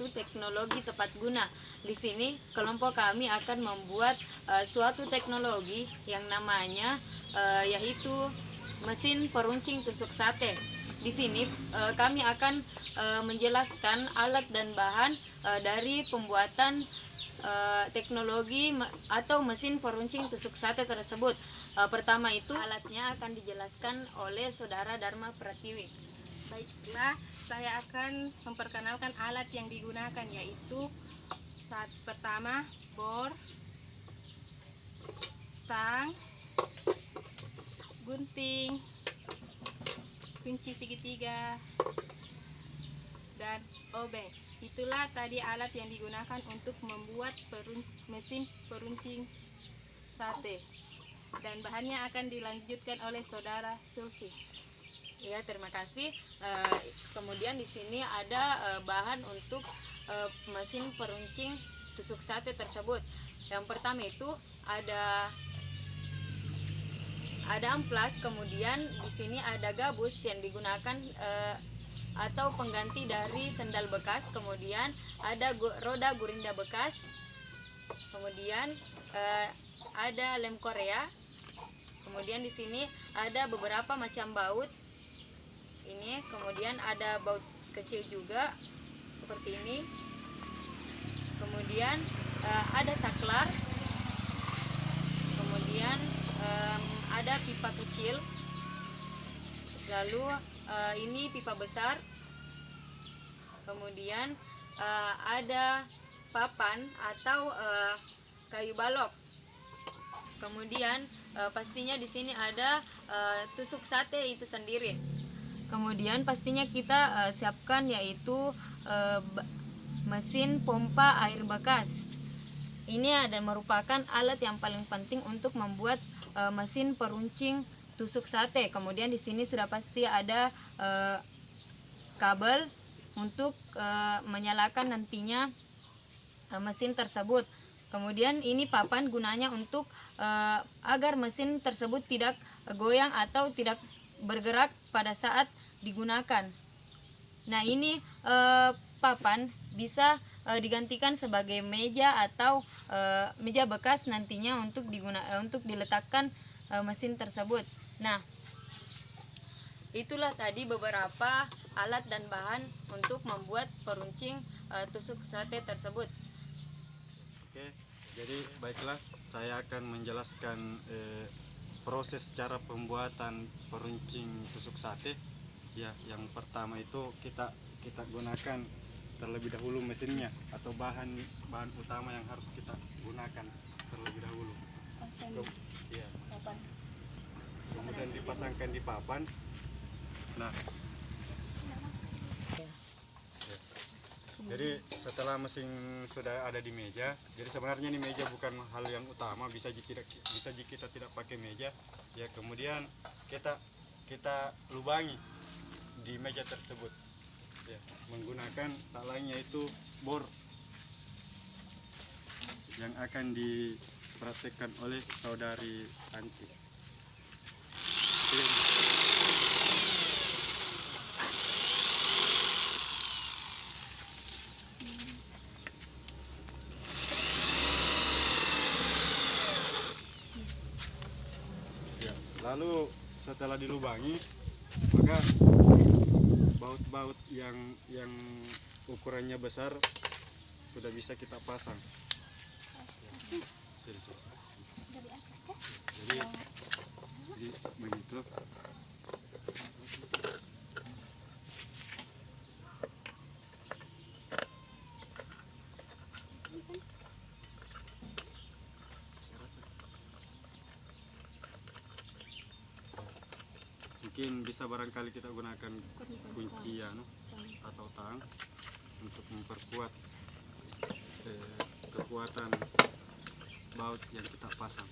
yaitu teknologi tepat guna. Di sini kelompok kami akan membuat suatu teknologi yang namanya yaitu mesin peruncing tusuk sate. Di sini kami akan menjelaskan alat dan bahan dari pembuatan teknologi atau mesin peruncing tusuk sate tersebut. Pertama itu alatnya akan dijelaskan oleh Saudara Dharma Pratiwi. Baiklah, saya akan memperkenalkan alat yang digunakan, yaitu pertama bor, tang, gunting, kunci segitiga, dan obeng. Itulah tadi alat yang digunakan untuk membuat mesin peruncing sate. Dan bahannya akan dilanjutkan oleh Saudara Sulfi. Ya, terima kasih. Kemudian di sini ada bahan untuk mesin peruncing tusuk sate tersebut. Yang pertama itu ada amplas, kemudian di sini ada gabus yang digunakan atau pengganti dari sendal bekas, kemudian ada roda gurinda bekas, kemudian ada lem Korea, kemudian di sini ada beberapa macam baut ini, kemudian ada baut kecil juga seperti ini, kemudian ada saklar, kemudian ada pipa kecil, lalu ini pipa besar, kemudian ada papan atau kayu balok, kemudian pastinya di sini ada tusuk sate itu sendiri. Kemudian pastinya kita siapkan yaitu mesin pompa air bekas. Ini adalah merupakan alat yang paling penting untuk membuat mesin peruncing tusuk sate. Kemudian di sini sudah pasti ada kabel untuk menyalakan nantinya mesin tersebut. Kemudian ini papan gunanya untuk agar mesin tersebut tidak goyang atau tidak bergerak pada saat digunakan. Nah, ini papan bisa digantikan sebagai meja atau meja bekas nantinya untuk diletakkan mesin tersebut. Nah, itulah tadi beberapa alat dan bahan untuk membuat peruncing tusuk sate tersebut. Oke, jadi baiklah, saya akan menjelaskan proses cara pembuatan peruncing tusuk sate. Ya, yang pertama itu kita gunakan terlebih dahulu mesinnya atau bahan utama yang harus kita gunakan terlebih dahulu. Ya. Kemudian dipasangkan di papan. Nah, ya. Jadi setelah mesin sudah ada di meja, jadi sebenarnya ini meja bukan hal yang utama, bisa kita tidak pakai meja. Ya, kemudian kita lubangi di meja tersebut. Ya, menggunakan tak lain yaitu bor yang akan dipraktekkan oleh saudari Anti. Ya, lalu setelah dilubangi, maka baut-baut yang ukurannya besar sudah bisa kita pasang. Jadi begitu. Mungkin bisa barangkali kita gunakan kunci atau tang untuk memperkuat kekuatan baut yang kita pasang.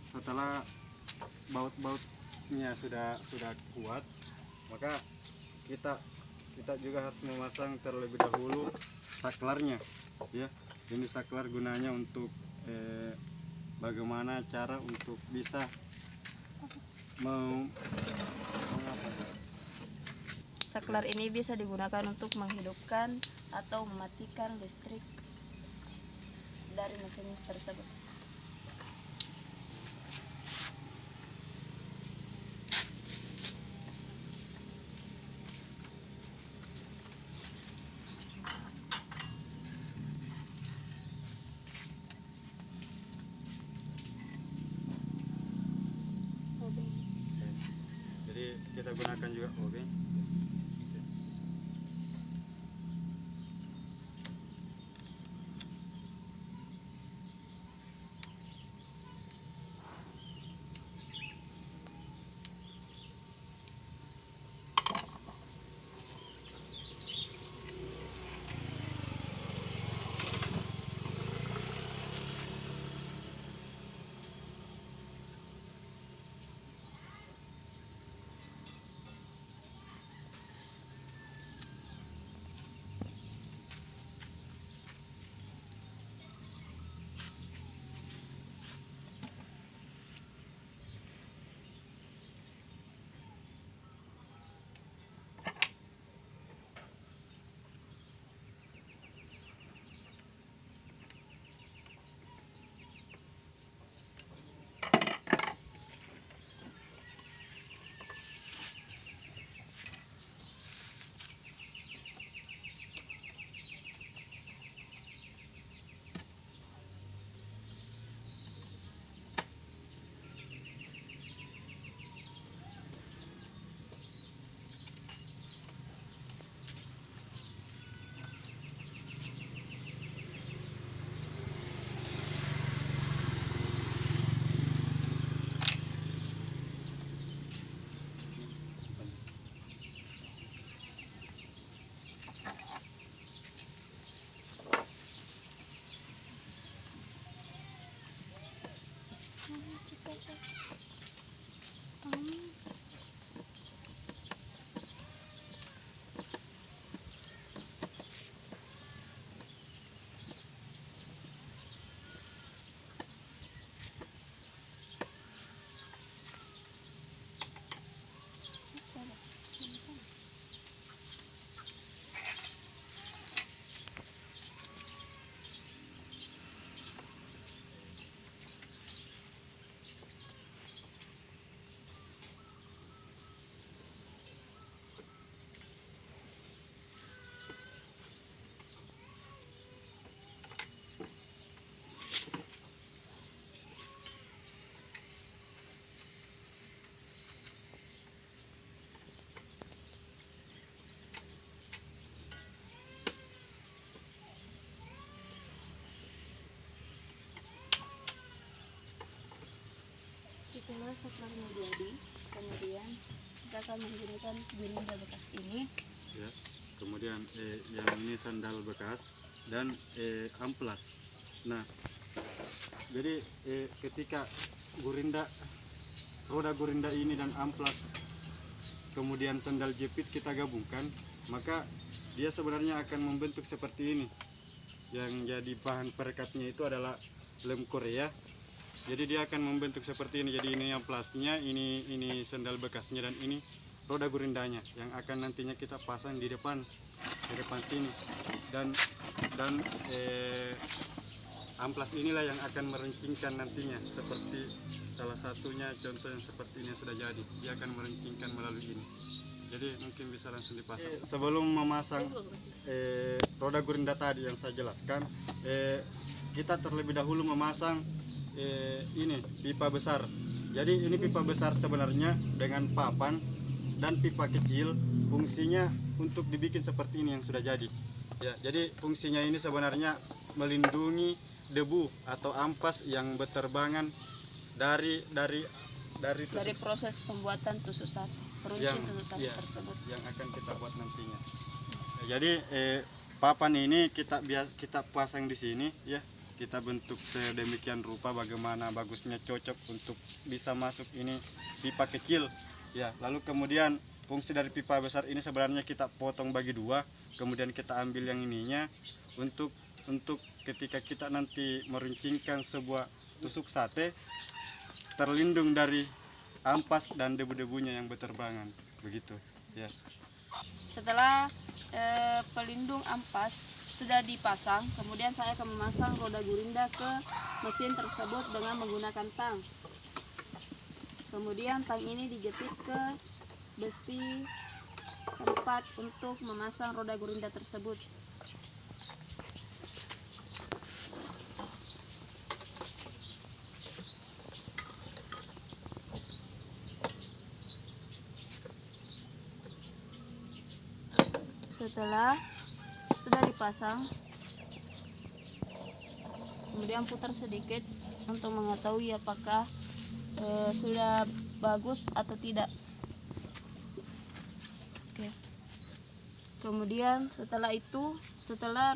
setelah baut-bautnya sudah kuat, maka kita juga harus memasang terlebih dahulu saklarnya, ya. Ini saklar gunanya untuk bagaimana cara untuk bisa Saklar ini bisa digunakan untuk menghidupkan atau mematikan listrik dari mesin tersebut. Jadi kita gunakan juga obeng. Setelah saklarnya jadi, kemudian kita akan menggunakan gurinda bekas ini. Ya. Kemudian yang ini sandal bekas dan amplas. Nah, jadi ketika roda gurinda ini dan amplas kemudian sandal jepit kita gabungkan, maka dia sebenarnya akan membentuk seperti ini. Yang jadi bahan perekatnya itu adalah lem Korea. Jadi dia akan membentuk seperti ini. Jadi ini amplasnya, ini sandal bekasnya, dan ini roda gurindanya yang akan nantinya kita pasang di depan sini. Dan amplas inilah yang akan meruncingkan nantinya, seperti salah satunya contoh yang seperti ini yang sudah jadi. Dia akan meruncingkan melalui ini. Jadi mungkin bisa langsung dipasang. Sebelum memasang roda gurinda tadi yang saya jelaskan, kita terlebih dahulu memasang ini pipa besar. Jadi ini pipa besar sebenarnya dengan papan dan pipa kecil, fungsinya untuk dibikin seperti ini yang sudah jadi. Ya, jadi fungsinya ini sebenarnya melindungi debu atau ampas yang berterbangan dari proses pembuatan tusuk sate, peruncing tusuk sate tersebut yang akan kita buat nantinya. Jadi papan ini kita pasang di sini, ya. kita bentuk sedemikian rupa bagaimana bagusnya cocok untuk bisa masuk ini pipa kecil ya. Lalu kemudian fungsi dari pipa besar ini sebenarnya kita potong bagi dua, kemudian kita ambil yang ininya untuk ketika kita nanti meruncingkan sebuah tusuk sate terlindung dari ampas dan debu-debunya yang berterbangan begitu ya. Setelah pelindung ampas sudah dipasang, kemudian saya akan memasang roda gurinda ke mesin tersebut dengan menggunakan tang. Kemudian tang ini dijepit ke besi tempat untuk memasang roda gurinda tersebut. Setelah sudah dipasang, kemudian putar sedikit untuk mengetahui apakah sudah bagus atau tidak. Oke. Kemudian setelah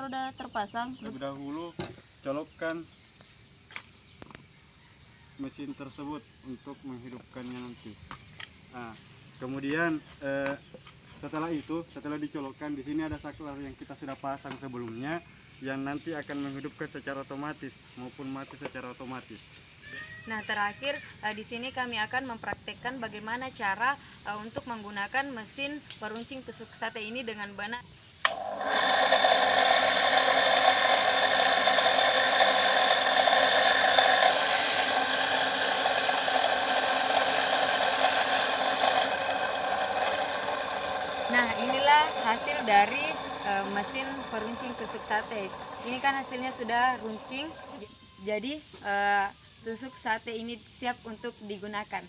roda terpasang, Terlebih dahulu colokkan mesin tersebut untuk menghidupkannya nanti. Nah, kemudian setelah dicolokkan, di sini ada saklar yang kita sudah pasang sebelumnya yang nanti akan menghidupkan secara otomatis maupun mati secara otomatis. Nah, terakhir di sini kami akan mempraktekkan bagaimana cara untuk menggunakan mesin peruncing tusuk sate ini dengan benar. Nah, inilah hasil dari mesin peruncing tusuk sate. Ini kan hasilnya sudah runcing, jadi tusuk sate ini siap untuk digunakan.